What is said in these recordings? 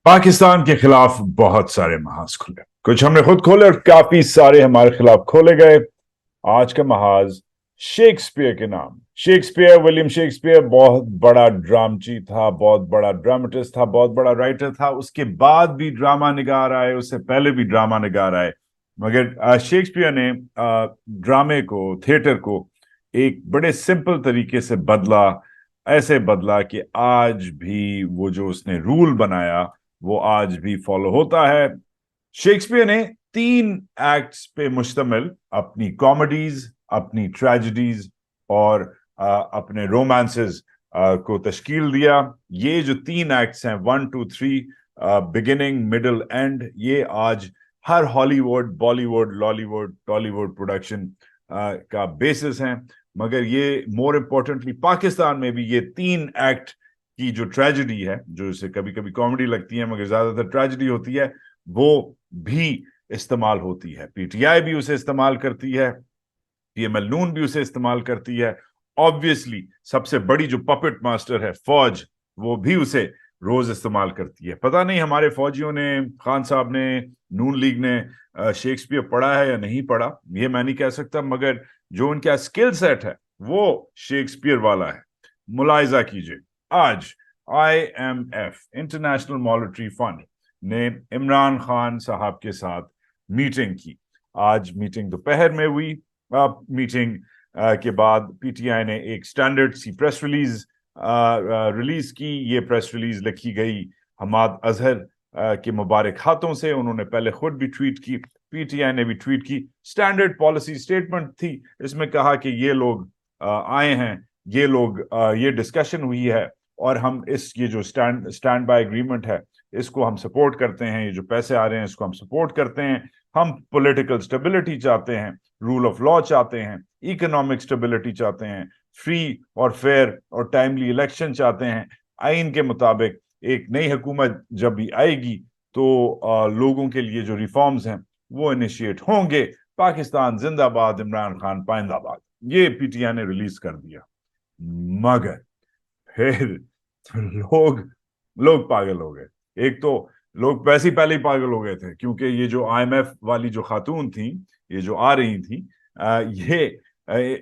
पाकिस्तान के खिलाफ बहुत सारे महाज खुले, कुछ हमने खुद खोले और काफी सारे हमारे खिलाफ खोले गए। आज का महाज शेक्सपियर के नाम। शेक्सपियर, विलियम शेक्सपियर बहुत बड़ा ड्रामची था, बहुत बड़ा ड्रामेटिस्ट था, बहुत बड़ा राइटर था। उसके बाद भी ड्रामा निगार आए, उससे पहले भी ड्रामा निगार आए। मगर शेक्सपियर ने ड्रामे को, थिएटर को एक बड़े सिंपल तरीके से बदला। ऐसे बदला कि आज भी वो जो उसने रूल बनाया वो आज भी फॉलो होता है। शेक्सपियर ने 3 एक्ट्स पे मुश्तमिल अपनी कॉमेडीज, अपनी ट्रेजेडीज और अपने रोमांसेस को तश्कील दिया। ये जो 3 एक्ट्स हैं, 1, 2, 3, बिगिनिंग, मिडल, एंड, ये आज हर हॉलीवुड, बॉलीवुड, लॉलीवुड, टॉलीवुड प्रोडक्शन का बेसिस हैं। मगर ये मोर इम्पोर्टेंटली पाकिस्तान में भी ये 3 एक्ट की जो ट्रेजेडी है, जो इसे कभी कभी कॉमेडी लगती है मगर ज्यादातर ट्रेजेडी होती है, वो भी इस्तेमाल होती है। पीटीआई भी उसे इस्तेमाल करती है, पीएमएल नून भी उसे इस्तेमाल करती है। ऑब्वियसली सबसे बड़ी जो पपेट मास्टर है फौज, वो भी उसे रोज इस्तेमाल करती है। पता नहीं हमारे फौजियों ने, खान साहब ने, नून लीग ने शेक्सपियर पढ़ा है या नहीं पढ़ा, ये मैं नहीं कह सकता, मगर जो उनका स्किल सेट है वो शेक्सपियर वाला है। मुलायजा कीजिए, आज IMF, इंटरनेशनल मॉनेटरी फंड, ने इमरान खान साहब के साथ मीटिंग की। आज मीटिंग दोपहर में हुई। मीटिंग के बाद पीटीआई ने एक स्टैंडर्ड सी प्रेस रिलीज रिलीज की। ये प्रेस रिलीज लिखी गई हमाद अजहर के मुबारक हाथों से। उन्होंने पहले खुद भी ट्वीट की, पीटीआई ने भी ट्वीट की। स्टैंडर्ड पॉलिसी स्टेटमेंट थी। इसमें कहा कि ये लोग आए हैं, ये लोग ये डिस्कशन हुई है और हम ये जो स्टैंड बाय एग्रीमेंट है इसको हम सपोर्ट करते हैं। ये जो पैसे आ रहे हैं इसको हम सपोर्ट करते हैं। हम पॉलिटिकल स्टेबिलिटी चाहते हैं, रूल ऑफ लॉ चाहते हैं, इकोनॉमिक स्टेबिलिटी चाहते हैं, फ्री और फेयर और टाइमली इलेक्शन चाहते हैं। आइन के मुताबिक एक नई हुकूमत जब भी आएगी तो लोगों के लिए जो रिफॉर्म्स हैं वो इनिशिएट होंगे। पाकिस्तान जिंदाबाद, इमरान खान पाइंदाबाद, ये पीटीआई ने रिलीज कर दिया। मगर फिर तो लोग पागल हो गए। एक तो लोग वैसे ही पहले ही पागल हो गए थे, क्योंकि ये जो IMF वाली जो खातून थी, ये जो आ रही थी, ये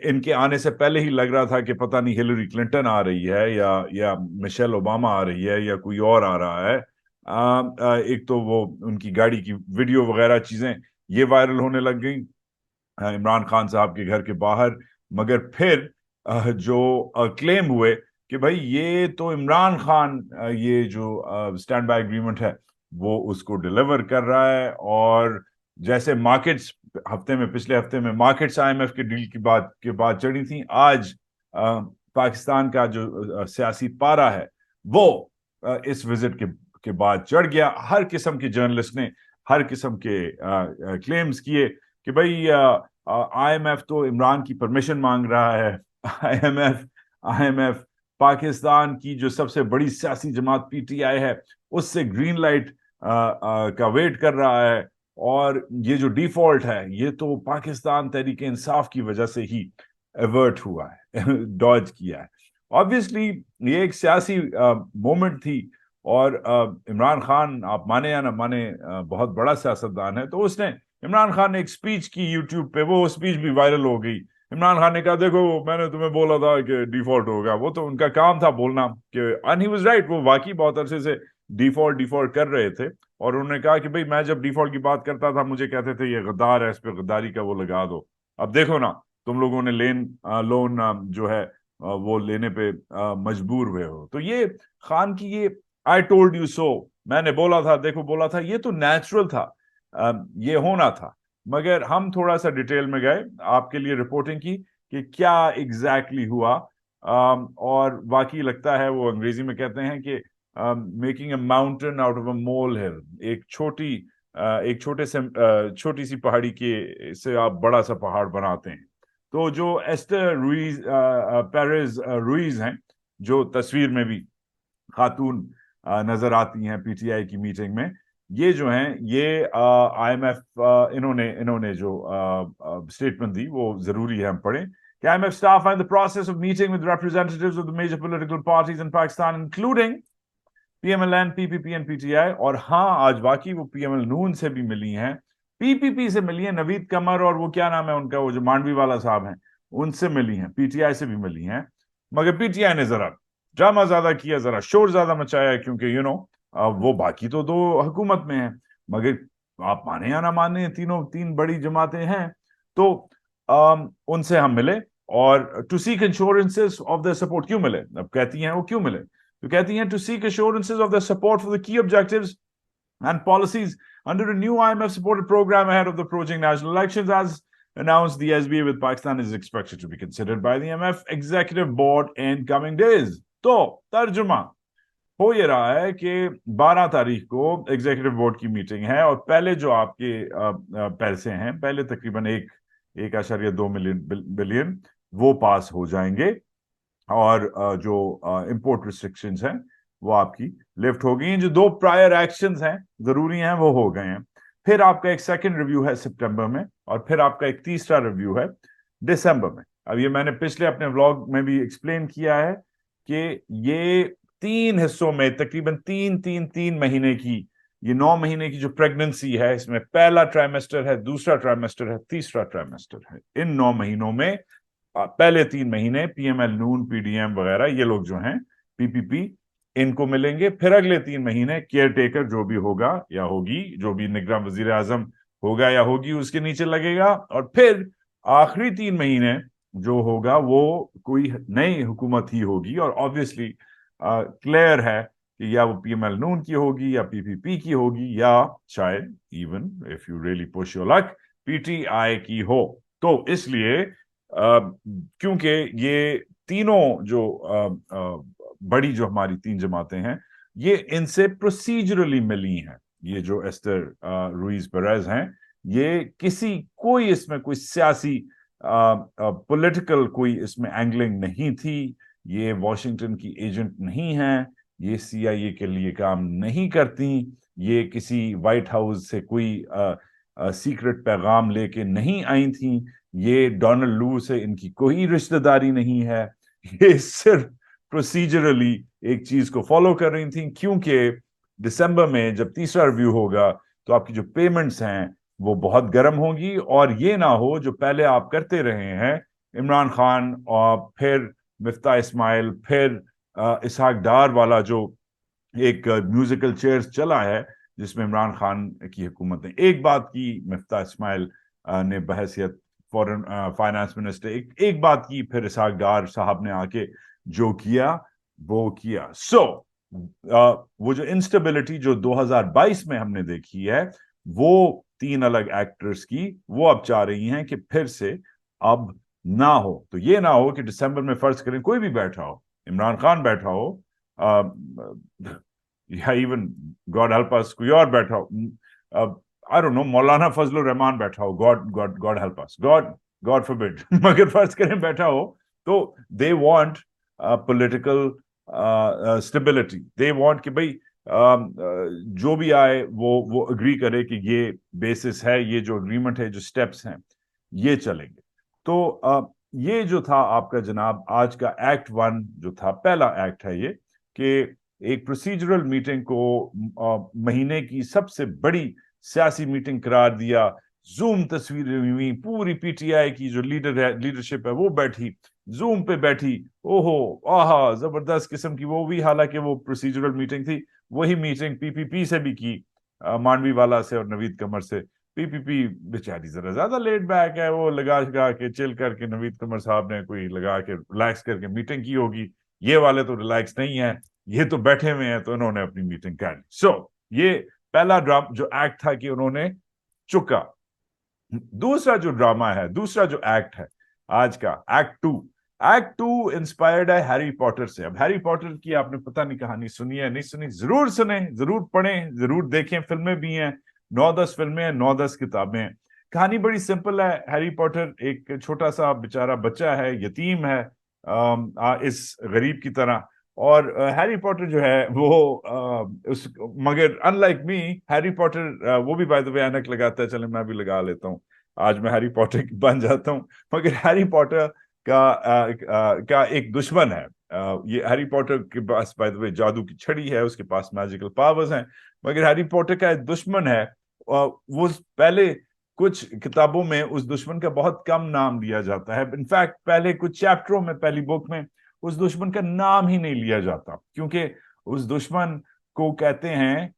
इनके आने से पहले ही लग रहा था कि पता नहीं हिलरी क्लिंटन आ रही है या मिशेल ओबामा आ रही है या कोई और आ रहा है। एक तो वो उनकी गाड़ी की वीडियो वगैरह चीजें ये वायरल होने लग गई इमरान खान साहब के घर के बाहर। मगर फिर जो क्लेम हुए कि भाई ये तो इमरान खान ये जो स्टैंड बाय एग्रीमेंट है वो उसको डिलीवर कर रहा है। और जैसे मार्केट्स पिछले हफ्ते में मार्केट्स IMF के डील के बाद चढ़ी थी, आज पाकिस्तान का जो सियासी पारा है वो इस विजिट के बाद चढ़ गया। हर किस्म के जर्नलिस्ट ने हर किस्म के क्लेम्स किए कि भाई IMF तो इमरान की परमिशन मांग रहा है। IMF पाकिस्तान की जो सबसे बड़ी सियासी जमात पीटीआई है उससे ग्रीन लाइट का वेट कर रहा है। और ये जो डिफॉल्ट है ये तो पाकिस्तान तहरीक इंसाफ की वजह से ही एवर्ट हुआ है, डॉज किया है। ऑब्वियसली ये एक सियासी मोमेंट थी। और इमरान खान, आप माने या ना माने, बहुत बड़ा सियासतदान है। तो उसने, इमरान खान ने एक स्पीच की यूट्यूब पे, वो स्पीच भी वायरल हो गई। इमरान खान ने कहा, देखो मैंने तुम्हें बोला था कि डिफॉल्ट होगा। वो तो उनका काम था बोलना कि, एंड ही वाज राइट, वो वाकई बहुत अरसे से डिफॉल्ट कर रहे थे। और उन्होंने कहा कि भाई मैं जब डिफॉल्ट की बात करता था मुझे कहते थे ये गद्दार है, इस पे गद्दारी का वो लगा दो। अब देखो ना, तुम लोगों ने लोन जो है वो लेने पे मजबूर हुए हो। तो ये खान की ये आई टोल्ड यू सो, मैंने बोला था, देखो बोला था, ये तो नेचुरल था, ये होना था। मगर हम थोड़ा सा डिटेल में गए, आपके लिए रिपोर्टिंग की कि क्या एग्जैक्टली हुआ। और वाकई लगता है, वो अंग्रेजी में कहते हैं कि making a mountain out of a molehill. एक छोटी सी पहाड़ी के से आप बड़ा सा पहाड़ बनाते हैं। तो जो एस्टर रुइज पेरेज रुइज हैं, जो तस्वीर में भी खातून नजर आती हैं पीटीआई की मीटिंग में, ये जो हैं ये IMF, इन्होंने जो स्टेटमेंट दी वो जरूरी है हम पढ़ें कि IMF staff are in the process of meeting with representatives of the major political parties in Pakistan, including PMLN, PPP and PTI, और हाँ आज बाकी वो PML नून से भी मिली हैं, PPP से मिली हैं, नवीद कमर और वो क्या नाम है उनका, वो जो मांडवी वाला साहब हैं, उनसे मिली हैं, PTI से भी मिली हैं। मगर PTI ने जरा ड्रामा ज्यादा किया, जरा शोर ज्यादा मचाया, क्योंकि वो बाकी तो दो हुकूमत में है, मगर आप माने या ना माने तीनों तीन बड़ी जमातें हैं। तो उनसे हम मिले, और to seek insurances of the support क्यों मिले, अब कहती हैं वो क्यों मिले, तो कहती हैं to seek assurances of the support for the key objectives and policies under a new IMF supported program ahead of the approaching national elections. As announced, the SBA with Pakistan is expected to be considered by the IMF executive board in coming days. तो तर्जुमा हो ये रहा है कि 12 तारीख को executive board की मीटिंग है, और पहले जो आपके पैसे हैं, पहले तकरीबन 1.2 बिलियन वो पास हो जाएंगे, और जो इंपोर्ट रिस्ट्रिक्शंस हैं वो आपकी लिफ्ट हो गई हैं, जो 2 प्रायर एक्शंस हैं जरूरी हैं वो हो गए हैं। फिर आपका एक सेकंड रिव्यू है सितंबर में, और फिर आपका एक तीसरा रिव्यू है दिसंबर में। अब ये मैंने पिछले अपने व्लॉग में भी एक्सप्लेन किया है कि ये 3 हिस्सों में तकरीबन 3 महीने की, ये 9 महीने की जो प्रेगनेंसी है, इसमें पहला ट्राइमेस्टर है, दूसरा ट्राइमेस्टर है, तीसरा ट्राइमेस्टर है। इन 9 महीनों में पहले 3 महीने PML नून, PDM वगैरह ये लोग जो हैं, PPP इनको मिलेंगे। फिर अगले 3 महीने केयर टेकर जो भी होगा या होगी, जो भी निगरान वजीर आजम होगा या होगी, उसके नीचे लगेगा। और फिर आखिरी 3 महीने जो होगा वो कोई नई हुकूमत ही होगी, और ऑब्वियसली क्लियर है कि या वो PML नून की होगी या PPP की होगी, या शायद even if you really push your luck PTI की हो। तो इसलिए क्योंकि ये तीनों जो बड़ी जो हमारी 3 जमातें हैं, ये इनसे प्रोसीजरली मिली हैं। ये जो एस्टर रुइज पेरेज हैं, ये कोई इसमें कोई सियासी पॉलिटिकल कोई इसमें एंगलिंग नहीं थी, ये वॉशिंगटन की एजेंट नहीं हैं, ये CIA के लिए काम नहीं करती, ये किसी व्हाइट हाउस से कोई सीक्रेट पैगाम लेके नहीं आई थी, ये डोनाल्ड लू से इनकी कोई रिश्तेदारी नहीं है, ये सिर्फ प्रोसीजरली एक चीज को फॉलो कर रही थी। क्योंकि दिसंबर में जब तीसरा रिव्यू होगा तो आपकी जो पेमेंट्स हैं वो बहुत गर्म होंगी, और ये ना हो जो पहले आप करते रहे हैं, इमरान खान और फिर मिफ्ता इस्माइल, फिर इसहाक डार वाला जो एक म्यूजिकल चेयर्स चला है, जिसमें इमरान खान की हुकूमत ने एक बात की, मिफ्ता इस्माइल ने बहैसियत फॉरेन फाइनेंस मिनिस्टर एक बात की, फिर इसहाक डार साहब ने आके जो किया वो किया। वो जो इंस्टेबिलिटी जो 2022 में हमने देखी है, वो 3 अलग एक्टर्स की, वो अब चाह रही हैं कि फिर से अब ना हो। तो ये ना हो कि दिसंबर में फर्ज करें कोई भी बैठा हो, इमरान खान बैठा हो, या इवन गॉड हेल्प अस कोई और बैठा हो, आई डोंट नो, मौलाना फजलुर रहमान बैठा हो, God help us, God forbid, मगर फर्ज करें बैठा हो, तो they want political stability, they want कि भाई जो भी आए वो अग्री करे कि ये बेसिस है, ये जो अग्रीमेंट है, जो स्टेप्स हैं, ये चलेंगे। तो ये जो था आपका जनाब आज का एक्ट 1 जो था, पहला एक्ट है ये, कि एक प्रोसीजरल मीटिंग को महीने की सबसे बड़ी सियासी मीटिंग करार दिया, जूम तस्वीरें हुई, पूरी PTI की जो लीडरशिप है वो बैठी, जूम पे बैठी, ओहो आहा जबरदस्त किस्म की वो भी, हालांकि वो प्रोसीजरल मीटिंग थी। वही मीटिंग PPP से भी की, मांडवी वाला से और नवीद कमर से। PPP बेचारी जरा ज्यादा लेट बैक है, वो लगा के चिल करके नवीद कमर साहब ने कोई लगा के रिलैक्स करके मीटिंग की होगी, ये वाले तो रिलैक्स नहीं है, ये तो बैठे हुए हैं, तो इन्होंने अपनी मीटिंग कर ली। ये पहला ड्रामा जो एक्ट था कि उन्होंने चुका। दूसरा जो ड्रामा है, दूसरा जो एक्ट है आज का, एक्ट टू इंस्पायर्ड है हैरी पॉटर से। अब हैरी पॉटर की आपने पता नहीं कहानी सुनी है नहीं सुनी, जरूर सुने, जरूर पढ़ें, जरूर देखें, फिल्में भी हैं, 9-10 फिल्में हैं, 9-10 किताबें हैं। कहानी बड़ी सिंपल है। हैरी पॉटर एक छोटा सा बेचारा बच्चा है, यतीम है, इस गरीब की तरह, और हैरी पॉटर जो है वो मगर अनलाइक मी, हैरी पॉटर वो भी बाय द वे ऐनक लगाता है, चले मैं भी लगा लेता हूँ, आज मैं हैरी पॉटर बन जाता हूँ। मगर हैरी पॉटर का एक दुश्मन है, یہ ہیری پوٹر کے پاس بائی دا وے جادو کی چھڑی ہے, اس کے پاس میجیکل پاورز ہیں, مگر ہیری پوٹر کا ایک دشمن ہے. وہ پہلے کچھ کتابوں میں اس دشمن کا بہت کم نام لیا جاتا ہے. انفیکٹ پہلے کچھ چیپٹروں میں, پہلی بک میں اس دشمن کا نام ہی نہیں لیا جاتا, کیونکہ اس دشمن کو کہتے ہیں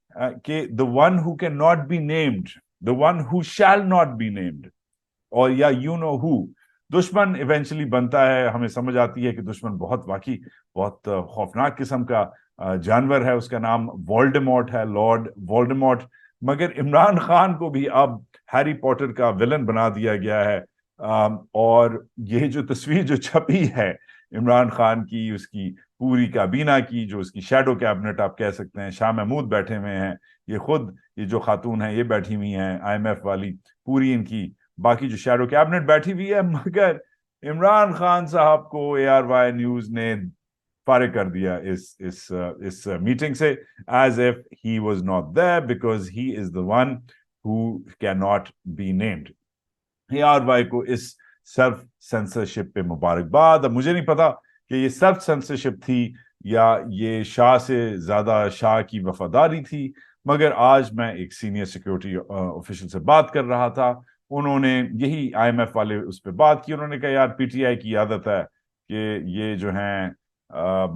کہ the one who cannot be named, the one who shall not be named, اور یا you know who. دشمن ایونچولی بنتا ہے, ہمیں سمجھ آتی ہے کہ دشمن بہت واقعی بہت خوفناک قسم کا جانور ہے, اس کا نام وولڈیمورٹ ہے, لارڈ وولڈیمورٹ. مگر عمران خان کو بھی اب ہیری پوٹر کا ولن بنا دیا گیا ہے, اور یہ جو تصویر جو چھپی ہے عمران خان کی, اس کی پوری کابینہ کی, جو اس کی شیڈو کیبنٹ آپ کہہ سکتے ہیں, شاہ محمود بیٹھے ہوئے ہیں, یہ خود یہ جو خاتون ہیں یہ بیٹھی ہوئی ہیں آئی ایم ایف والی, پوری ان کی باقی جو شیڈو کیبنٹ بیٹھی ہوئی ہے. مگر عمران خان صاحب کو اے آر وائی نیوز نے فارغ کر دیا اس میٹنگ سے, as if he was not there because he is the one who can not be named. A R Y کو اس سیلف سینسرشپ پہ مبارکباد. اب مجھے نہیں پتا کہ یہ سیلف سینسرشپ تھی یا یہ شاہ سے زیادہ شاہ کی وفاداری تھی, مگر آج میں ایک سینئر سیکیورٹی آفیشل سے بات کر رہا تھا, انہوں نے یہی آئی ایم ایف والے اس پہ بات کی. انہوں نے کہا یار پی ٹی آئی کی عادت ہے کہ یہ جو ہیں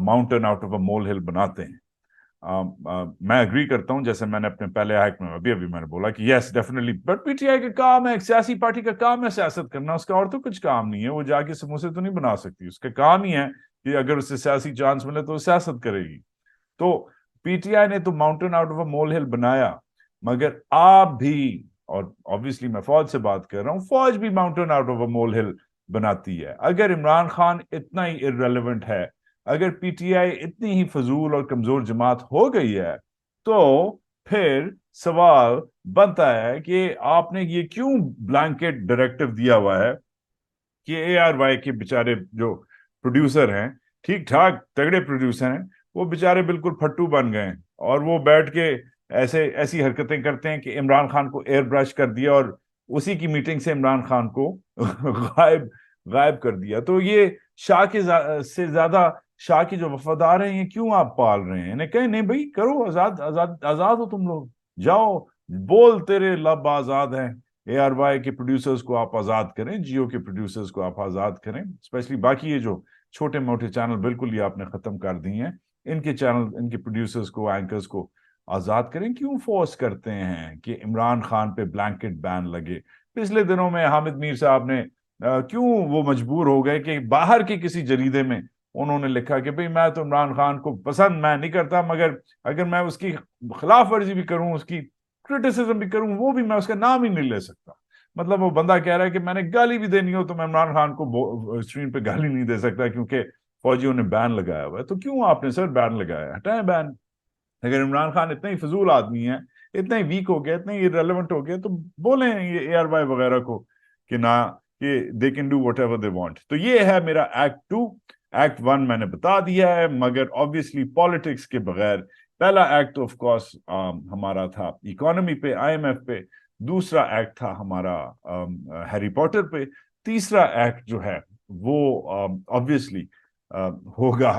ماؤنٹن آؤٹ آف اے مول ہل بناتے ہیں. میں اگری کرتا ہوں, جیسے میں نے اپنے پہلے ہیک میں ابھی میں نے بولا کہ yes definitely, but P T I کا کام ہے, ایک سیاسی پارٹی کا کام ہے سیاست کرنا, اس کا اور تو کچھ کام نہیں ہے. وہ جا کے سموسے تو نہیں بنا سکتی, اس کا کام ہی ہے کہ اگر اسے سیاسی چانس ملے تو وہ سیاست کرے گی. تو پی ٹی آئی نے تو ماؤنٹن آؤٹ آف اے مول ہل بنایا, مگر آپ بھی, اور obviously میں فوج سے بات کر رہا ہوں, فوج بھی ماؤنٹن آؤٹ آف اے مول ہل بناتی ہے. اگر عمران خان اتنا ہی irrelevant ہے, اگر پی ٹی آئی اتنی ہی فضول اور کمزور جماعت ہو گئی ہے, تو پھر سوال بنتا ہے کہ آپ نے یہ کیوں بلینکٹ ڈائریکٹو دیا ہوا ہے کہ اے آر وائی کے بیچارے جو پروڈیوسر ہیں, ٹھیک ٹھاک تگڑے پروڈیوسر ہیں, وہ بیچارے بالکل پھٹو بن گئے, اور وہ بیٹھ کے ایسی حرکتیں کرتے ہیں کہ عمران خان کو ایئر برش کر دیا اور اسی کی میٹنگ سے عمران خان کو غائب کر دیا. تو یہ شاہ کے سے زیادہ شاہ کی جو وفادار ہیں, یہ کیوں آپ پال رہے ہیں؟ انہیں کہیں نہیں بھائی کرو, آزاد ہو تم لوگ, جاؤ بول, تیرے لب آزاد ہیں. اے آر وائی کے پروڈیوسرز کو آپ آزاد کریں, جیو کے پروڈیوسرز کو آپ آزاد کریں, اسپیشلی باقی یہ جو چھوٹے موٹے چینل بالکل یہ آپ نے ختم کر دی ہیں, ان کے چینل, ان کے پروڈیوسرز کو, اینکرز کو آزاد کریں. کیوں فورس کرتے ہیں کہ عمران خان پہ بلینکٹ بین لگے؟ پچھلے دنوں میں حامد میر صاحب نے کیوں وہ مجبور ہو گئے کہ باہر کے کسی جریدے میں انہوں نے لکھا کہ بھئی میں تو عمران خان کو پسند میں نہیں کرتا, مگر اگر میں اس کی خلاف ورزی بھی کروں, اس کی کرٹیسزم بھی کروں, وہ بھی میں اس کا نام ہی نہیں لے سکتا. مطلب وہ بندہ کہہ رہا ہے کہ میں نے گالی بھی دینی ہو تو میں عمران خان کو اسکرین پہ گالی نہیں دے سکتا کیونکہ فوجیوں نے بین لگایا ہوا ہے. تو کیوں آپ نے سر بین لگایا؟ ہٹائیں بین. اگر عمران خان اتنا ہی فضول آدمی ہے, اتنا ہی ویک ہو گیا, اتنا ہی ریلیونٹ ہو گیا, تو بولیں یہ اے آر وائی وغیرہ کو کہ نہ, کہ they can do whatever they want. تو یہ ہے میرا ایکٹ 2. ایکٹ 1 میں نے بتا دیا ہے, مگر obviously پالیٹکس کے بغیر پہلا ایکٹ آف کورس ہمارا تھا اکانومی پہ, آئی ایم ایف پہ, دوسرا ایکٹ تھا ہمارا ہیری پوٹر پہ, تیسرا ایکٹ جو ہے وہ obviously ہوگا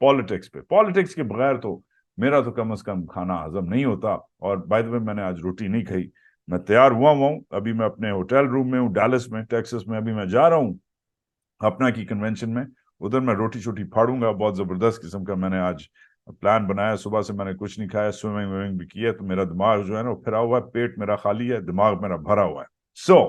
پالیٹکس پہ. پالیٹکس کے بغیر تو میرا تو کم از کم کھانا ہضم نہیں ہوتا. اور بائی دا وے میں نے آج روٹی نہیں کھائی, میں تیار ہوا ہوں, ابھی میں اپنے ہوٹل روم میں ہوں ڈیلس میں, ٹیکسس میں. ابھی میں جا رہا ہوں اپنا کی کنونشن میں, ادھر میں روٹی شوٹی پھاڑوں گا. بہت زبردست قسم کا میں نے آج پلان بنایا. صبح سے میں نے کچھ نہیں کھایا, سوئمنگ ویمنگ بھی کیا, تو میرا دماغ جو ہے نا وہ پھرا ہوا ہے, پیٹ میرا خالی ہے, دماغ میرا بھرا ہوا ہے. سو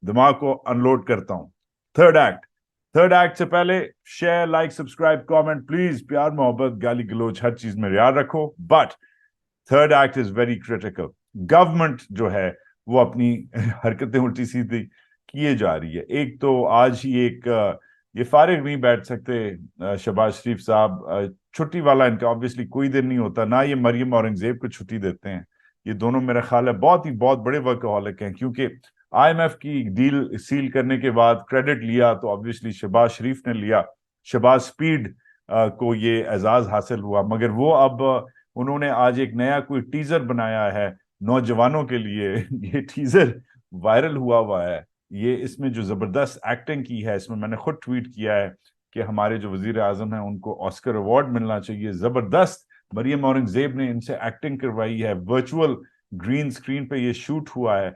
دماغ کو انلوڈ کرتا ہوں. تھرڈ ایکٹ سے پہلے share, like, subscribe, comment please, پیار محبت, گالی گلوچ ہر چیز میں یاد رکھو. But third act is very critical. Government جو ہے وہ اپنی حرکتیں الٹی سیدھی کیے جا رہی ہے. ایک تو آج ہی ایک یہ فارغ نہیں بیٹھ سکتے شہباز شریف صاحب, چھٹی والا ان کا obviously کوئی دن نہیں ہوتا, نہ یہ مریم اورنگزیب کو چھٹی دیتے ہیں. یہ دونوں میرا خیال ہے بہت بڑے ورکہولک ہیں, کیونکہ آئی ایم ایف کی ڈیل سیل کرنے کے بعد کریڈٹ لیا تو obviously شہباز شریف نے لیا, شہباز سپیڈ کو یہ اعزاز حاصل ہوا. مگر وہ اب انہوں نے آج ایک نیا کوئی ٹیزر بنایا ہے نوجوانوں کے لیے. یہ ٹیزر وائرل ہوا ہے, یہ اس میں جو زبردست ایکٹنگ کی ہے, اس میں میں نے خود ٹویٹ کیا ہے کہ ہمارے جو وزیر اعظم ہیں ان کو آسکر ایوارڈ ملنا چاہیے. زبردست مریم اورنگزیب نے ان سے ایکٹنگ کروائی ہے, ورچوئل گرین سکرین پہ یہ شوٹ ہوا ہے.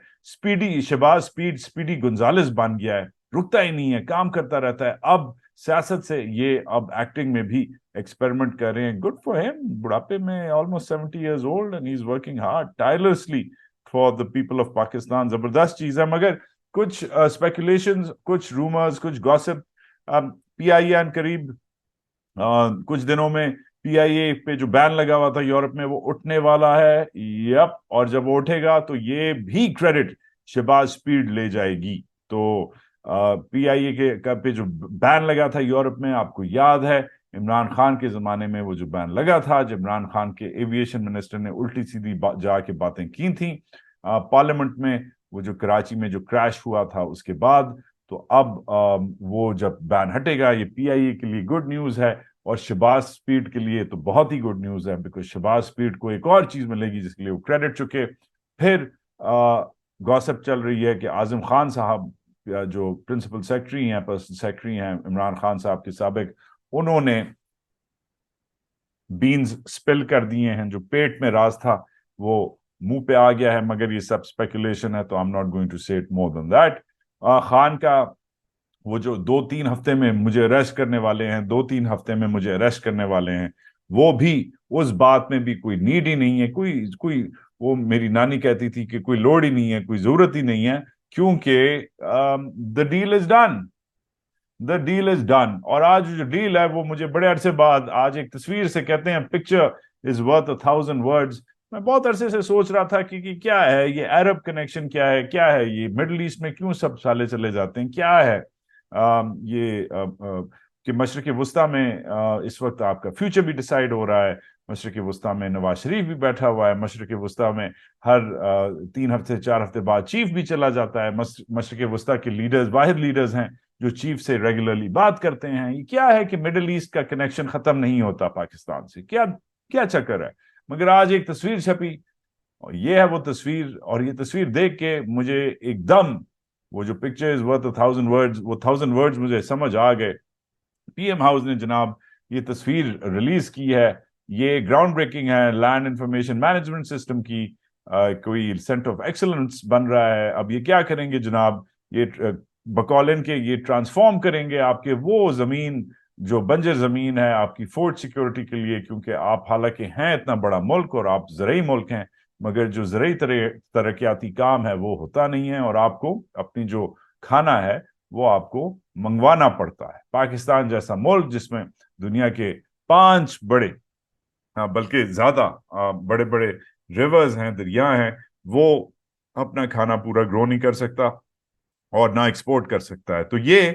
شہباز سپیڈی گنزالس بن گیا ہے, رکتا ہی نہیں ہے, کام کرتا رہتا ہے. اب سیاست سے یہ اب ایکٹنگ میں بھی ایکسپیریمنٹ کر رہے ہیں. گڈ فار ہم, بڑھاپے میں almost 70 years old and he's working hard tirelessly for the people of Pakistan. زبردست چیز ہے. مگر کچھ اسپیکولیشنز, کچھ رومرز, کچھ گوسپ, پی آئی اے قریب کچھ دنوں میں پی آئی اے پہ جو بین لگا ہوا تھا یورپ میں وہ اٹھنے والا ہے. یپ, اور جب وہ اٹھے گا تو یہ بھی کریڈٹ شہباز سپیڈ لے جائے گی. تو پی آئی اے کے پہ جو بین لگا تھا یورپ میں, آپ کو یاد ہے عمران خان کے زمانے میں وہ جو بین لگا تھا, جب عمران خان کے ایویشن منسٹر نے الٹی سیدھی جا کے باتیں کی تھیں پارلیمنٹ میں, وہ جو کراچی میں جو کریش ہوا تھا اس کے بعد. تو اب وہ جب بین ہٹے گا, یہ پی آئی اے کے لیے گڈ نیوز ہے, اور شہباز سپیڈ کے لیے تو بہت ہی گڈ نیوز ہے, بیکاز شہباز سپیڈ کو ایک اور چیز ملے گی جس کے لیے وہ کریڈٹ چکے. پھر گوسپ چل رہی ہے کہ اعظم خان صاحب جو پرنسپل سیکرٹری ہیں, پرسنل سیکرٹری ہیں عمران خان صاحب کے سابق, انہوں نے بینز سپل کر دیے ہیں. جو پیٹ میں راز تھا وہ منہ پہ آ گیا ہے, مگر یہ سب اسپیکولیشن ہے, تو I'm not going to say it more than that. Khan کا وہ جو 2-3 ہفتے میں مجھے اریسٹ کرنے والے ہیں, 2-3 ہفتے میں مجھے اریسٹ کرنے والے ہیں, وہ بھی اس بات میں بھی کوئی نیڈ ہی نہیں ہے, کوئی وہ میری نانی کہتی تھی کہ کوئی لوڑ ہی نہیں ہے, کوئی ضرورت ہی نہیں ہے, کیونکہ the deal is done. The deal is done. اور آج جو ڈیل ہے وہ مجھے بڑے عرصے بعد آج ایک تصویر سے کہتے ہیں picture is worth 1,000 words. میں بہت عرصے سے سوچ رہا تھا کہ کیا ہے یہ عرب کنیکشن, کیا ہے یہ مڈل ایسٹ میں کیوں سب سالے چلے جاتے ہیں, کیا ہے یہ کہ مشرق وسطیٰ میں اس وقت آپ کا فیوچر بھی ڈیسائیڈ ہو رہا ہے. مشرق وسطیٰ میں نواز شریف بھی بیٹھا ہوا ہے, مشرق وسطیٰ میں ہر 3 ہفتے 4 ہفتے بعد چیف بھی چلا جاتا ہے. مشرق وسطیٰ کے لیڈرز واحد لیڈرز ہیں جو چیف سے ریگولرلی بات کرتے ہیں. یہ کیا ہے کہ مڈل ایسٹ کا کنیکشن ختم نہیں ہوتا پاکستان سے, کیا چکر ہے. مگر آج ایک تصویر چھپی, اور یہ ہے وہ تصویر, اور یہ تصویر دیکھ کے مجھے ایک دم وہ جو پکچر از ورتھ 1,000 words, وہ 1,000 words مجھے سمجھ آ گئے. پی ایم ہاؤس نے جناب یہ تصویر ریلیز کی ہے. یہ گراؤنڈ بریکنگ ہے لینڈ انفارمیشن مینجمنٹ سسٹم کی, کوئی سینٹر آف ایکسلنس بن رہا ہے. اب یہ کیا کریں گے جناب, یہ بقول کے یہ ٹرانسفارم کریں گے آپ کے وہ زمین جو بنجر زمین ہے آپ کی فوڈ سیکورٹی کے لیے, کیونکہ آپ حالانکہ ہیں اتنا بڑا ملک اور آپ زرعی ملک ہیں, مگر جو زرعی ترقیاتی کام ہے وہ ہوتا نہیں ہے, اور آپ کو اپنی جو کھانا ہے وہ آپ کو منگوانا پڑتا ہے. پاکستان جیسا ملک جس میں دنیا کے 5 بڑے بلکہ زیادہ بڑے بڑے ریورز ہیں, دریا ہیں, وہ اپنا کھانا پورا گرو نہیں کر سکتا اور نہ ایکسپورٹ کر سکتا ہے. تو یہ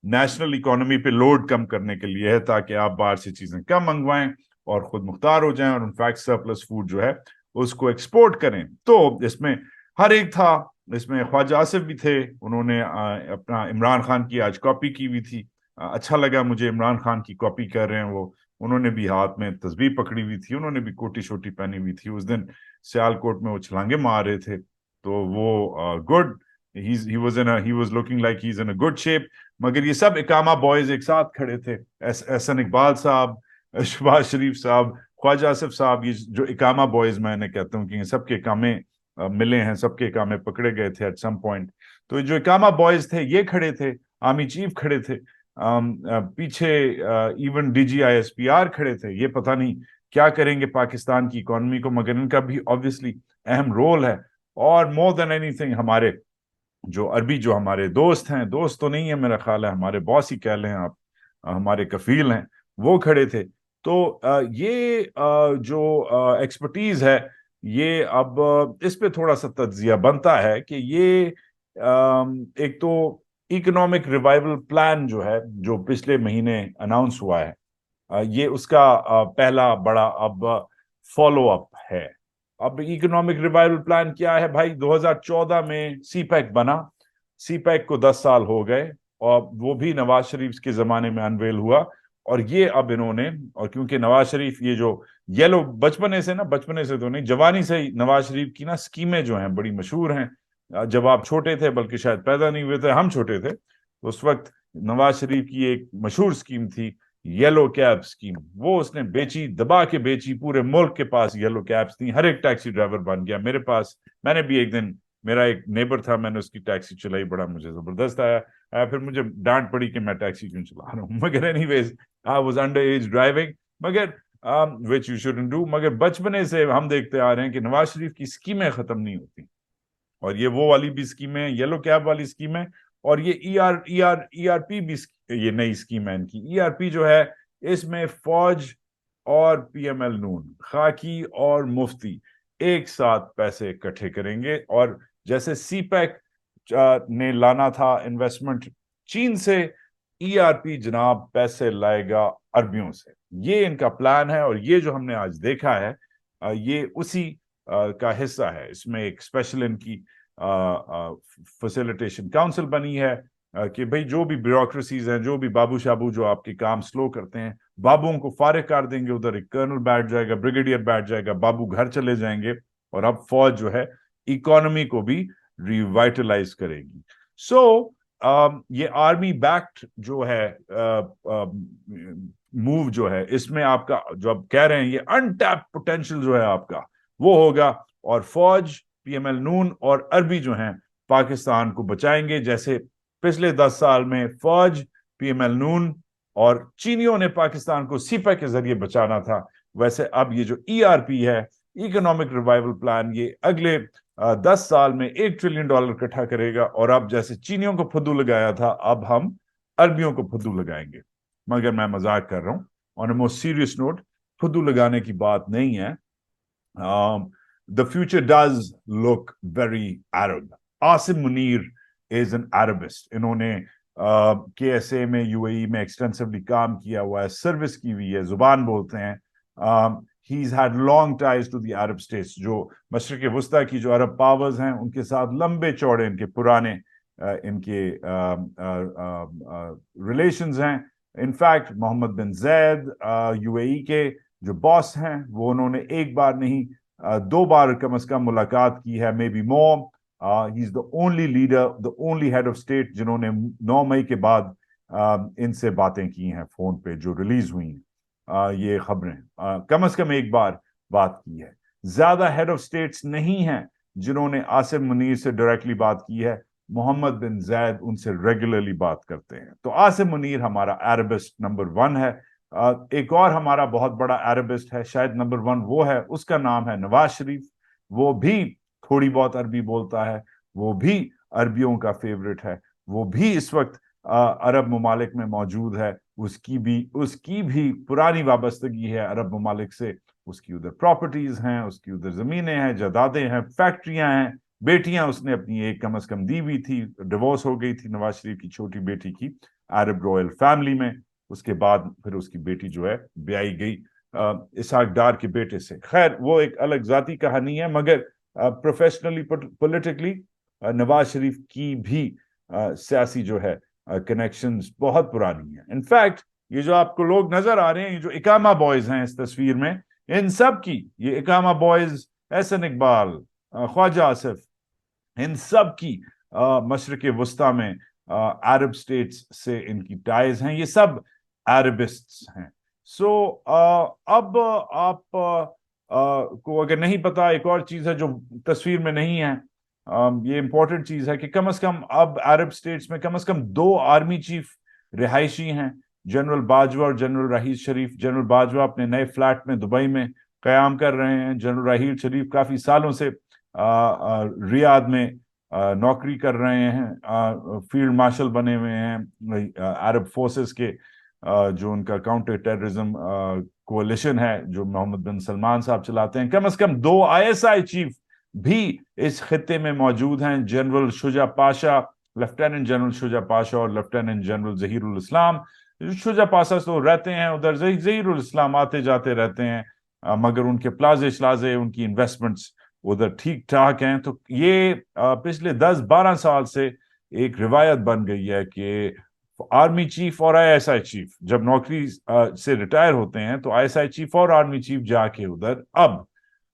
نیشنل اکانومی پہ لوڈ کم کرنے کے لیے ہے, تاکہ آپ باہر سے چیزیں کم منگوائیں اور خود مختار ہو جائیں, اور انفیکٹ سرپلس فوڈ جو ہے اس کو ایکسپورٹ کریں. تو اس میں ہر ایک تھا, اس میں خواجہ آصف بھی تھے, انہوں نے اپنا عمران خان کی آج کاپی کی ہوئی تھی. اچھا لگا مجھے, عمران خان کی کاپی کر رہے ہیں وہ. انہوں نے بھی ہاتھ میں تسبیح پکڑی ہوئی تھی, انہوں نے بھی کوٹی شوٹی پہنی ہوئی تھی. اس دن سیال کوٹ میں وہ چھلانگے مار رہے تھے, تو وہ good, he was looking like he's in a good shape. مگر یہ سب اقامہ بوائز ایک ساتھ کھڑے تھے, احسن اقبال صاحب, شہباز شریف صاحب, خواجہ آصف صاحب, یہ جو اقامہ بوائز میں نے کہتا ہوں کہ سب کے اقامے ملے ہیں, سب کے اقامے پکڑے گئے تھے ایٹ سم پوائنٹ. تو جو اقامہ بوائز تھے یہ کھڑے تھے, آرمی چیف کھڑے تھے, پیچھے even D G I S P R کھڑے تھے. یہ پتہ نہیں کیا کریں گے پاکستان کی اکانومی کو, مگر ان کا بھی obviously اہم رول ہے. اور more than anything ہمارے جو عربی جو ہمارے دوست ہیں, دوست تو نہیں ہے میرا خیال ہے, ہمارے باس ہی کہہ لیں آپ, ہمارے کفیل ہیں, وہ کھڑے تھے. تو یہ جو ایکسپرٹیز ہے یہ اب اس پہ تھوڑا سا تجزیہ بنتا ہے کہ یہ ایک تو اکنامک ریوائول پلان جو ہے جو پچھلے مہینے اناؤنس ہوا ہے, یہ اس کا پہلا بڑا اب فالو اپ ہے. اب اکنامک ریوائول پلان کیا ہے بھائی, 2014 میں سی پیک بنا, سی پیک کو 10 سال ہو گئے, اور وہ بھی نواز شریف کے زمانے میں انویل ہوا. اور یہ اب انہوں نے, اور کیونکہ نواز شریف یہ جو یلو بچپنے سے تو نہیں, جوانی سے ہی نواز شریف کی نا سکیمیں جو ہیں بڑی مشہور ہیں. جب آپ چھوٹے تھے, بلکہ شاید پیدا نہیں ہوئے تھے, ہم چھوٹے تھے, اس وقت नवाज शरीफ की एक मशहूर स्कीम थी येलो कैब स्कीम, वो उसने बेची, दबा के बेची, पूरे मुल्क के पास येलो कैब्स थी, हर एक टैक्सी ड्राइवर बन गया। मेरे पास, मैंने भी एक दिन, मेरा एक नेबर था, मैंने उसकी टैक्सी चलाई, बड़ा मुझे जबरदस्त आया, फिर मुझे डांट पड़ी कि मैं टैक्सी क्यों चला रहा हूँ, मगर anyways I was under as driving, मगर विच यू शुडंट डू। मगर बचपने से हम देखते आ रहे हैं कि नवाज शरीफ की स्कीमें खत्म नहीं होती, और ये वो वाली भी स्कीम है, येलो कैब वाली स्कीम है, और ये ईआरपी भी, ये नई स्कीम है इनकी। ईआरपी जो है, इसमें फौज और पीएमएल नून, खाकी और मुफ्ती एक साथ पैसे इकट्ठे करेंगे, और जैसे सीपैक ने लाना था इन्वेस्टमेंट चीन से, ईआरपी जनाब पैसे लाएगा अरबियों से। ये इनका प्लान है, और ये जो हमने आज देखा है ये उसी का हिस्सा है। इसमें एक स्पेशल इनकी फैसिलिटेशन काउंसिल बनी है कि भाई जो भी ब्यूरोक्रेसीज हैं, जो भी बाबू शाबू जो आपके काम स्लो करते हैं, बाबुओं को फारिग कर देंगे, उधर एक कर्नल बैठ जाएगा, ब्रिगेडियर बैठ जाएगा, बाबू घर चले जाएंगे, और अब फौज जो है इकोनॉमी को भी रिवाइटलाइज करेगी। सो ये आर्मी बैक्ड जो है मूव जो है, इसमें आपका जो आप कह रहे हैं ये अनटैप्ड पोटेंशियल जो है आपका, वो होगा, और फौज, पीएमएल नून और अरबी जो हैं पाकिस्तान को बचाएंगे। जैसे पिछले 10 साल में फौज, पीएमएल नून और चीनियों ने पाकिस्तान को सीपैक के जरिए बचाना था, वैसे अब ये जो ईआरपी है, इकोनॉमिक रिवाइवल प्लान, ये अगले 10 साल में $1 ट्रिलियन इकट्ठा करेगा, और अब जैसे चीनियों को फुद्दू लगाया था, अब हम अरबियों को फुद्दू लगाएंगे। मगर मैं मजाक कर रहा हूं, on a most serious note, फुद्दू लगाने की बात नहीं है। The future does look very Arab. Asim Munir is an Arabist. इन्होंने KSA में, यूएई में एक्सटेंसिवली काम किया हुआ है, सर्विस की हुई है, जुबान बोलते हैं। He's had long ties to the Arab states, जो मशरिक़ वस्ता की जो अरब पावर्स हैं उनके साथ लंबे चौड़े इनके पुराने इनके रिलेशंस हैं। इनफैक्ट मोहम्मद बिन जैद यूएई के जो बॉस हैं, वो उन्होंने एक बार नहीं 2 बार कम से कम मुलाकात की है, may be more. He is the only leader, the only head of state जिन्होंने 9 मई के बाद इनसे बातें की हैं फोन पे, जो रिलीज हुई हैं ये खबरें, कम से कम एक बार बात की है। ज्यादा हेड ऑफ स्टेट्स नहीं हैं जिन्होंने आसिम मुनीर से डायरेक्टली बात की है, मोहम्मद बिन जैद उनसे रेगुलरली बात करते हैं। तो आसिम मुनीर हमारा अरबिस्ट नंबर 1 है। एक और हमारा बहुत बड़ा अरबिस्ट है, शायद नंबर 1 वो है, उसका नाम है नवाज शरीफ। वो भी थोड़ी बहुत अरबी बोलता है, वो भी अरबियों का फेवरेट है, वो भी इस वक्त अरब ममालिक में मौजूद है। उसकी भी पुरानी वाबस्तगी है अरब ममालिक से, उसकी उधर प्रॉपर्टीज हैं, उसकी उधर जमीनें हैं, जायदादें हैं, फैक्ट्रियां हैं, बेटियां उसने अपनी एक कम से कम दी हुई थी, डिवोर्स हो गई थी नवाज शरीफ की छोटी बेटी की अरब रॉयल फैमिली में। उसके बाद फिर उसकी बेटी जो है ब्याई गई इसहाक डार के बेटे से। खैर वो एक अलग जाती कहानी है, मगर प्रोफेशनली पॉलिटिकली नवाज शरीफ की भी सियासी जो है कनेक्शंस बहुत पुरानी है। इनफैक्ट ये जो आपको लोग नजर आ रहे हैं, ये जो इकामा बॉयज हैं इस तस्वीर में, इन सब की, ये इकामा बॉयज, एहसन इकबाल, ख्वाजा आसिफ, इन सब की मशरिक वस्ता में अरब स्टेट्स से इनकी टाइज हैं, ये सब अरबिस्ट्स हैं। सो अब आप को अगर नहीं पता, एक और चीज है जो तस्वीर में नहीं है, ये इंपॉर्टेंट चीज है कि कम से कम अब अरब स्टेट्स में कम से कम 2 आर्मी चीफ रिहायशी हैं, जनरल बाजवा और जनरल राहील शरीफ। जनरल बाजवा अपने नए फ्लैट में दुबई में कयाम कर रहे हैं। जनरल राहील शरीफ काफी सालों से रियाद में नौकरी कर रहे हैं, फील्ड मार्शल बने हुए हैं अरब फोर्सेस के, जो उनका काउंटर टेररिज्म कोalition है जो मोहम्मद बिन सलमान साहब चलाते हैं। कम से कम 2 आईएसआई चीफ भी इस खित्ते में मौजूद हैं, general Shuja Pasha, lieutenant general Shuja Pasha और लेफ्टिनेंट जनरल जहीरुल इस्लाम। शुजा पाशा तो रहते हैं उधर, जहीरुल इस्लाम आते जाते रहते हैं, मगर उनके प्लाजे श्लाजे, उनकी इन्वेस्टमेंट्स उधर ठीक ठाक हैं। तो ये पिछले 10-12 साल से एक रिवायत बन गई है कि आर्मी चीफ और आईएसआई चीफ जब नौकरी से रिटायर होते हैं, तो आईएसआई चीफ और आर्मी चीफ जाके उधर अब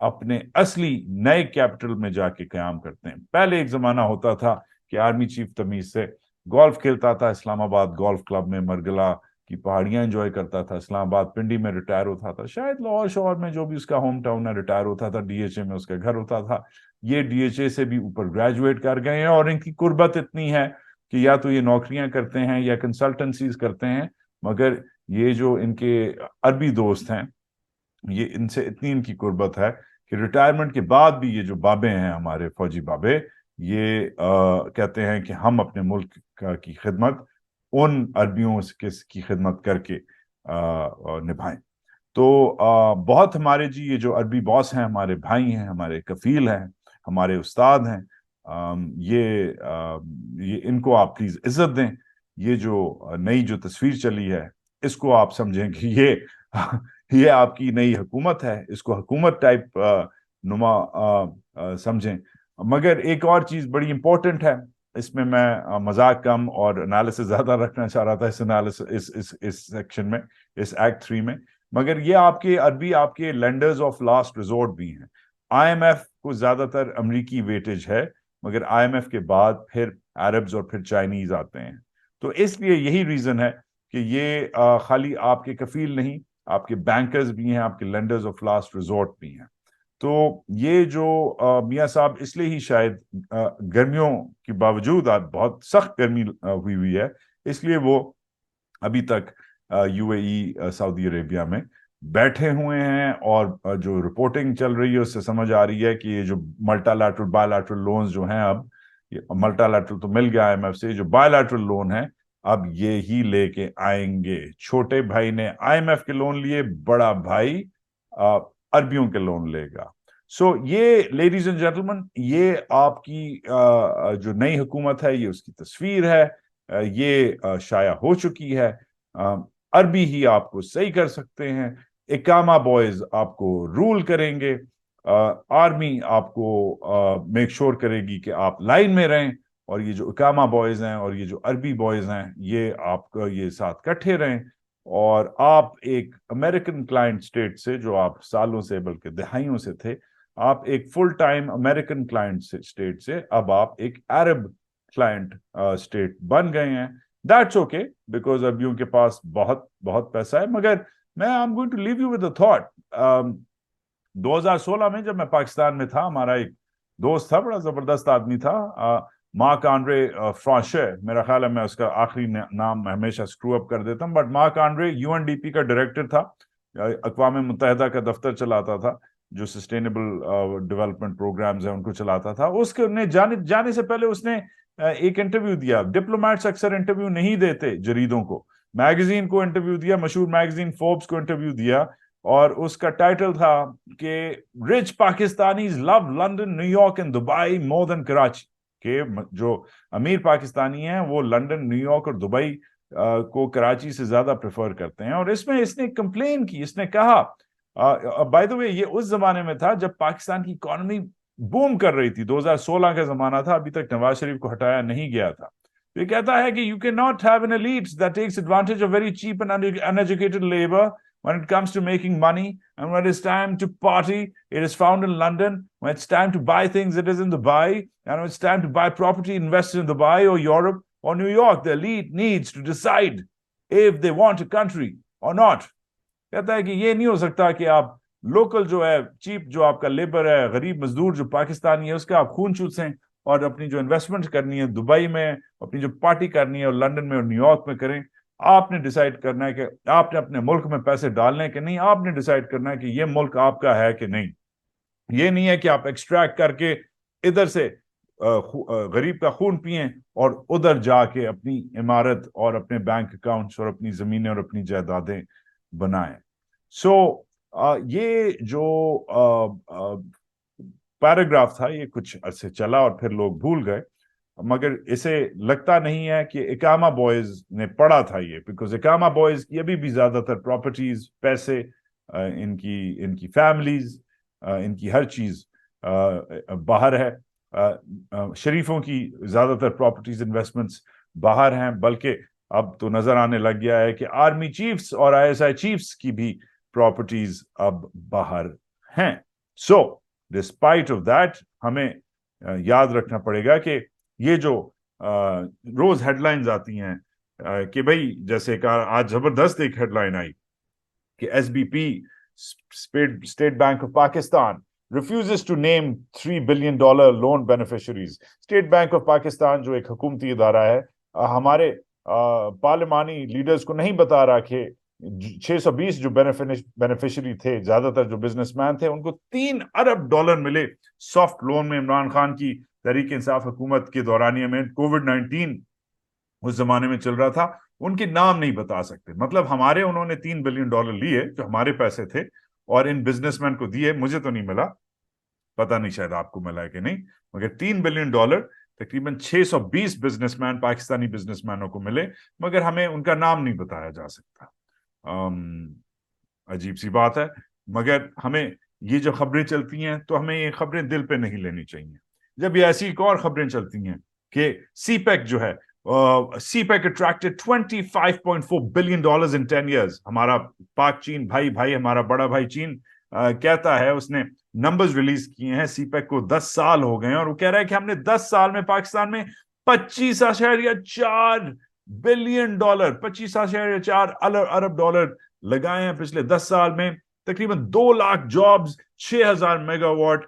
अपने असली नए कैपिटल में जाके कयाम करते हैं। पहले एक जमाना होता था कि आर्मी चीफ तमीज से गोल्फ खेलता था इस्लामाबाद गोल्फ क्लब में, मरगला की पहाड़ियां एंजॉय करता था, इस्लामाबाद पिंडी में रिटायर होता था, शायद लाहौर शोर में जो भी उसका होम टाउन है रिटायर होता था, डीएचए में उसका घर होता था। ये डीएचए से भी ऊपर ग्रेजुएट कर गए हैं और इनकी कुर्बत इतनी है कि या तो ये नौकरियां करते हैं या कंसल्टेंसीज करते हैं, मगर ये जो इनके अरबी दोस्त हैं, ये इनसे इतनी इनकी कुर्बत है कि रिटायरमेंट के बाद भी ये जो बाबे हैं हमारे फौजी बाबे, ये कहते हैं कि हम अपने मुल्क की खिदमत उन अरबियों की खिदमत करके निभाएं। तो बहुत हमारे जी ये जो अरबी बॉस हैं, हमारे भाई हैं, हमारे कफील हैं, हमारे उस्ताद हैं, ये इनको आप प्लीज इज्जत दें। ये जो नई जो तस्वीर चली है, इसको आप समझें कि ये आपकी नई हुकूमत है, इसको हुकूमत टाइप नुमा समझें। मगर एक और चीज बड़ी इंपॉर्टेंट है, इसमें मैं मजाक कम और एनालिसिस ज्यादा रखना चाह रहा था इस एनालिसिस इस सेक्शन में, इस एक्ट 3 में। मगर ये आपके अरबी आपके लेंडर्स ऑफ लास्ट रिजोर्ट भी हैं। आईएमएफ को ज्यादातर अमेरिकी वेटेज है, मगर आईएमएफ के बाद फिर अरब्स और फिर चाइनीज आते हैं। तो इसलिए यही रीजन है कि ये खाली आपके कफील नहीं, आपके बैंकर्स भी हैं, आपके लेंडर्स ऑफ लास्ट रिजोर्ट भी हैं। तो ये जो मियाँ साहब इसलिए ही शायद गर्मियों के बावजूद आज बहुत सख्त गर्मी हुई हुई है, इसलिए वो अभी तक यूएई सऊदी अरेबिया में बैठे हुए हैं। और जो रिपोर्टिंग चल रही है उससे समझ आ रही है कि ये जो मल्टालैटरल बायलैटरल लोन्स जो हैं, अब मल्टालैटरल तो मिल गया आईएमएफ से, जो बायलैटरल लोन है अब ये ही लेके आएंगे। छोटे भाई ने आईएमएफ के लोन लिए, बड़ा भाई अरबियों के लोन लेगा। सो ये लेडीज एंड जेंटलमैन, ये आपकी जो नई हुकूमत है, ये उसकी तस्वीर है। ये शाया हो चुकी है। अरबी ही आपको सही कर सकते हैं, इकामा बॉयज आपको रूल करेंगे, आर्मी आपको मेक श्योर करेगी कि आप लाइन में रहें, और ये जो इकामा बॉयज हैं और ये जो अरबी बॉयज हैं, ये आपका ये साथ इकट्ठे रहें। और आप एक अमेरिकन क्लाइंट स्टेट से, जो आप सालों से बल्कि दहाइयों से थे, आप एक full time American client state से अब आप एक अरब क्लाइंट स्टेट बन गए हैं। दैट्स ओके, बिकॉज अरबियों के पास बहुत बहुत पैसा है। मगर मैं I am going to leave you with a thought. 2016 में जब मैं पाकिस्तान में था, हमारा एक दोस्त था, बड़ा जबरदस्त आदमी था, मार्क आंड्रे फ्रांशे, मेरा ख्याल है मैं उसका आखिरी नाम हमेशा स्क्रू अप कर देता हूं, बट मार्क आंड्रे यूएनडीपी का डायरेक्टर था, अक़वाम मुत्तहिदा का दफ्तर चलाता था, जो सस्टेनेबल डेवलपमेंट प्रोग्राम्स हैं उनको चलाता था। उसने जाने से पहले उसने एक इंटरव्यू दिया। डिप्लोमेट्स अक्सर इंटरव्यू नहीं देते जरीदों को, मैगजीन को इंटरव्यू दिया, मशहूर मैगजीन फोर्ब्स को इंटरव्यू दिया, और उसका टाइटल था कि rich Pakistanis love London, New York and Dubai more than Karachi. के जो अमीर पाकिस्तानी हैं वो लंदन, न्यूयॉर्क और दुबई को कराची से ज्यादा प्रेफर करते हैं। और इसमें इसने कंप्लेन की, इसने कहा, बाय द वे ये उस जमाने में था जब पाकिस्तान की इकोनॉमी बूम कर रही थी, 2016 का जमाना था, अभी तक नवाज शरीफ को हटाया नहीं गया था। ये कहता है कि you can not have an elite that takes advantage of very cheap and uneducated labour when it comes to making money, and when it's time to party, it is found in London. When it's time to buy things, it is in Dubai. And when it's time to buy property invested in Dubai or Europe or New York, the elite needs to decide if they want a country or not. कहता है कि ये नहीं हो सकता कि आप local जो है, चीप जो आपका लेबर है, गरीब मजदूर जो पाकिस्तानी है, उसका आप खून चूसें और अपनी जो इन्वेस्टमेंट करनी है दुबई में, अपनी जो पार्टी करनी है और लंदन में और न्यूयॉर्क में करें। आपने डिसाइड करना है कि आपने अपने मुल्क में पैसे डालने हैं कि नहीं, आपने डिसाइड करना है कि ये मुल्क आपका है कि नहीं। ये नहीं है कि आप एक्सट्रैक्ट करके इधर से गरीब का खून पिए और उधर जाके अपनी इमारत और अपने बैंक अकाउंट्स और अपनी जमीनें और अपनी जायदादें बनाएं। सो ये जो पैराग्राफ था, ये कुछ अरसे चला और फिर लोग भूल गए, मगर इसे लगता नहीं है कि इकामा बॉयज ने पढ़ा था ये, बिकॉज इकामा बॉयज की अभी भी ज्यादातर प्रॉपर्टीज, पैसे, इनकी इनकी फैमिलीज, इनकी हर चीज बाहर है। शरीफों की ज्यादातर प्रॉपर्टीज, इन्वेस्टमेंट्स बाहर हैं, बल्कि अब तो नजर आने लग गया है कि आर्मी चीफ्स और आईएसआई चीफ्स की भी प्रॉपर्टीज अब बाहर हैं। सो डिस्पाइट ऑफ दैट, हमें याद रखना पड़ेगा कि ये जो روز ہیڈ لائنز آتی ہیں کہ بھائی جیسے آج زبردست ایک ہیڈ لائن آئی کہ S B P state bank of Pakistan refuses to name $3 billion loan beneficiaries. State bank of Pakistan جو ایک حکومتی ادارہ ہے ہمارے پارلیمانی لیڈرز کو نہیں بتا رہا کہ 620 جو بینیفیشری تھے زیادہ تر جو بزنس مین تھے ان کو $3 ارب ملے سافٹ لون میں عمران خان کی تحریک انصاف حکومت کے دورانیہ میں کووڈ-19 اس زمانے میں چل رہا تھا ان کے نام نہیں بتا سکتے مطلب ہمارے انہوں نے $3 بلین لیے جو ہمارے پیسے تھے اور ان بزنس مین کو دیے مجھے تو نہیں ملا پتہ نہیں شاید آپ کو ملا ہے کہ نہیں مگر $3 بلین تقریباً 620 بزنس مین پاکستانی بزنس مینوں کو ملے مگر ہمیں ان کا نام نہیں بتایا جا سکتا عجیب سی بات ہے مگر ہمیں یہ جو خبریں چلتی ہیں تو ہمیں یہ خبریں دل پہ نہیں لینی چاہیے جب یہ ایسی ایک اور خبریں چلتی ہیں کہ سی پیک جو ہے سی pack attracted $25.4 billion in 10 years ہمارا پاک چین بھائی ہمارا بڑا بھائی چین کہتا ہے اس نے نمبرز ریلیز کیے ہیں سی پیک کو 10 سال ہو گئے ہیں اور وہ کہہ رہا ہے کہ ہم نے 10 سال میں پاکستان میں $25.4 بلین $25.4 ارب لگائے ہیں پچھلے 10 سال میں تقریباً 2 lakh jobs 6000 mega what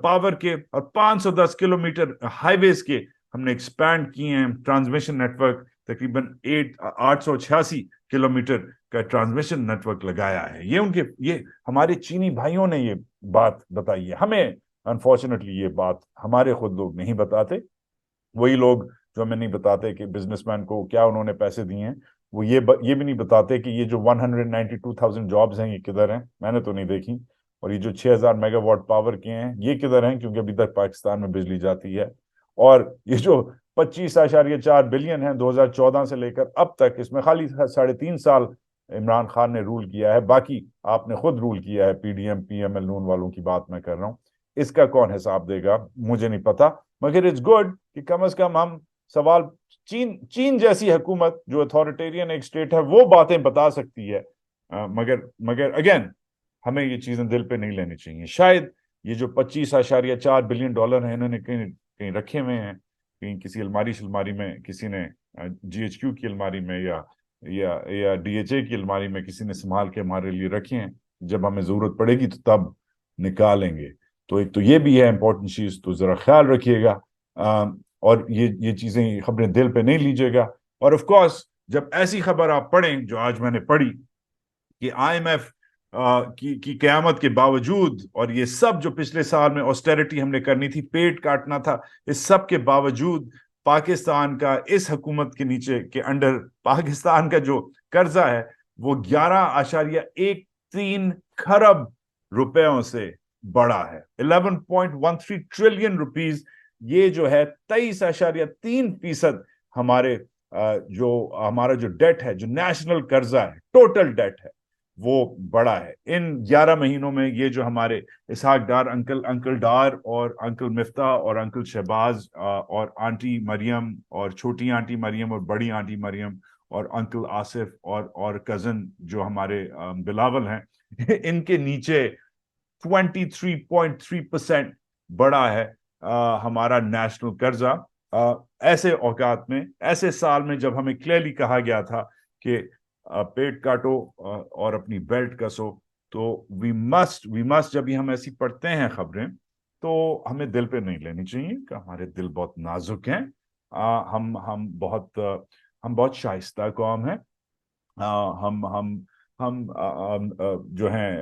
power کے اور 510 کلومیٹر ہائی ویز کے ہم نے ایکسپینڈ کیے ہیں ٹرانسمیشن نیٹ ورک تقریباً 886 کلومیٹر کا ٹرانسمیشن نیٹ ورک لگایا ہے یہ ہمارے چینی بھائیوں نے یہ بات بتائی ہے ہمیں انفارچونیٹلی یہ بات ہمارے خود لوگ نہیں بتاتے وہی لوگ جو ہمیں نہیں بتاتے کہ بزنس مین کو کیا انہوں نے پیسے دیے ہیں وہ یہ بھی نہیں بتاتے کہ یہ جو 192,000 جابز ہیں یہ کدھر ہیں میں نے تو نہیں دیکھی اور یہ جو 6000 میگا واٹ پاور کے ہیں یہ کدھر ہیں کیونکہ ابھی تک پاکستان میں بجلی جاتی ہے اور یہ جو 25.4 بلین ہیں 2014 سے لے کر اب تک اس میں خالی 3.5 سال عمران خان نے رول کیا ہے باقی آپ نے خود رول کیا ہے P D M P M L نون والوں کی بات میں کر رہا ہوں اس کا کون حساب دے گا مجھے نہیں پتا مگر اٹس گڈ کہ کم از کم ہم سوال چین جیسی حکومت جو اتھارٹیرین ایک اسٹیٹ ہے وہ باتیں بتا سکتی ہے مگر اگین ہمیں یہ چیزیں دل پہ نہیں لینی چاہیے شاید یہ جو $25.4 بلین ہیں انہوں نے کہیں رکھے ہوئے ہیں کہیں کسی الماری میں کسی نے جی ایچ کیو کی الماری میں یا ڈی ایچ اے کی الماری میں کسی نے سنبھال کے ہمارے لیے رکھے ہیں جب ہمیں ضرورت پڑے گی تو تب نکالیں گے تو ایک تو یہ بھی ہے امپورٹنٹ چیز تو ذرا خیال رکھیے گا اور یہ چیزیں خبریں دل پہ نہیں لیجیے گا اور آف کورس جب ایسی خبر آپ پڑھیں جو آج میں نے پڑھی کہ آئی ایم ایف کی قیامت کے باوجود اور یہ سب جو پچھلے سال میں آسٹیرٹی ہم نے کرنی تھی پیٹ کاٹنا تھا اس سب کے باوجود پاکستان کا اس حکومت کے نیچے کے انڈر پاکستان کا جو قرضہ ہے وہ 11.13 کھرب روپیوں سے بڑا ہے 11.13 ٹریلین روپیز یہ جو ہے 23.3% ہمارا جو ڈیٹ ہے جو نیشنل قرضہ ہے ٹوٹل ڈیٹ ہے وہ بڑا ہے ان 11 مہینوں میں یہ جو ہمارے اسحاق ڈار انکل ڈار اور انکل مفتاح اور انکل شہباز اور آنٹی مریم اور چھوٹی آنٹی مریم اور بڑی آنٹی مریم اور انکل آصف اور کزن جو ہمارے بلاول ہیں ان کے نیچے 23.3% بڑا ہے ہمارا نیشنل قرضہ ایسے اوقات میں ایسے سال میں جب ہمیں کلیئرلی کہا گیا تھا کہ پیٹ کاٹو اور اپنی بیلٹ کسو تو وی مسٹ جب ہم ایسی پڑھتے ہیں خبریں تو ہمیں دل پہ نہیں لینی چاہیے کہ ہمارے دل بہت نازک ہیں ہم بہت شائستہ قوم ہیں ہم جو ہیں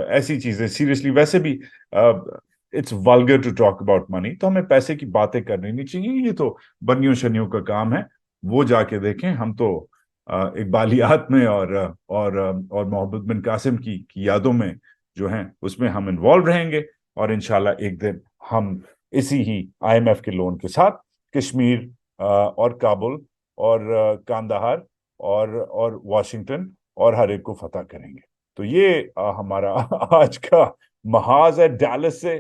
ایسی چیزیں سیریسلی ویسے بھی it's vulgar to talk about money تو ہمیں پیسے کی باتیں کرنی نہیں چاہیے یہ تو بنیوں شنیوں کا کام ہے وہ جا کے دیکھیں ہم تو اقبالیات میں اور محمد بن قاسم کی یادوں میں جو ہیں اس میں ہم انوالو رہیں گے اور انشاءاللہ ایک دن ہم اسی ہی آئی ایم ایف کے لون کے ساتھ کشمیر اور کابل اور کاندہار اور واشنگٹن اور ہر ایک کو فتح کریں گے تو یہ ہمارا آج کا محاذ ہے ڈیلس سے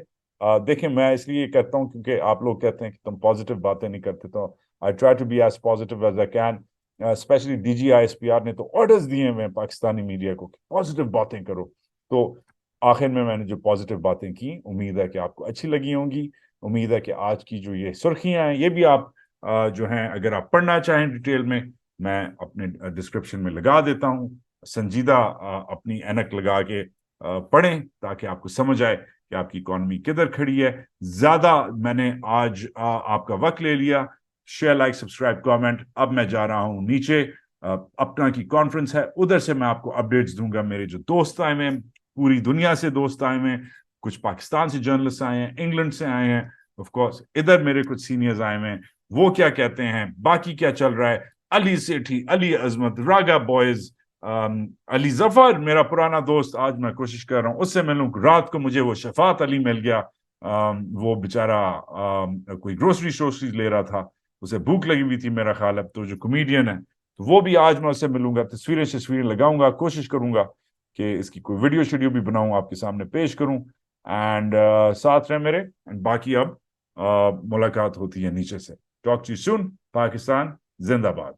دیکھیں میں اس لیے کہتا ہوں کیونکہ آپ لوگ کہتے ہیں کہ تم پازیٹیو باتیں نہیں کرتے تو I try to be as positive as I can especially D G I S P R نے تو آرڈرز دیے ہوئے ہیں پاکستانی میڈیا کو پازیٹیو باتیں کرو تو آخر میں نے جو پازیٹیو باتیں کی امید ہے کہ آپ کو اچھی لگی ہوں گی امید ہے کہ آج کی جو یہ سرخیاں ہیں یہ بھی آپ جو ہیں اگر آپ پڑھنا چاہیں ڈیٹیل میں اپنے ڈسکرپشن میں لگا دیتا ہوں. سنجیدہ اپنی اینک لگا کے پڑھیں تاکہ آپ کو سمجھ آئے کہ آپ کی اکانومی کدھر کھڑی ہے. زیادہ میں نے آج آپ کا وقت لے لیا. Share, like, subscribe, comment. اب میں جا رہا ہوں نیچے، اپنا کی کانفرنس ہے، ادھر سے میں آپ کو اپڈیٹس دوں گا. میرے جو دوست آئے ہیں، پوری دنیا سے دوست آئے ہیں، کچھ پاکستان سے جرنلسٹ آئے ہیں، انگلینڈ سے آئے ہیں، آف کورس ادھر میرے کچھ سینئرز آئے ہیں، وہ کیا کہتے ہیں، باقی کیا چل رہا ہے. علی سیٹھی، علی عظمت، راگا بوائز، علی ظفر میرا پرانا دوست، آج میں کوشش کر رہا ہوں اس سے ملوں. رات کو مجھے وہ شفاعت علی مل گیا، وہ بیچارہ کوئی گروسری شوسری لے رہا تھا، اسے بھوک لگی ہوئی تھی میرا خیال ہے. تو جو کمیڈین ہے، تو وہ بھی آج میں اس سے ملوں گا، تصویریں لگاؤں گا، کوشش کروں گا کہ اس کی کوئی ویڈیو شیڈیو بھی بناؤں، آپ کے سامنے پیش کروں. اینڈ ساتھ رہیں میرے. اینڈ باقی اب ملاقات ہوتی ہے نیچے سے. Talk to you soon. Pakistan زندہ باد.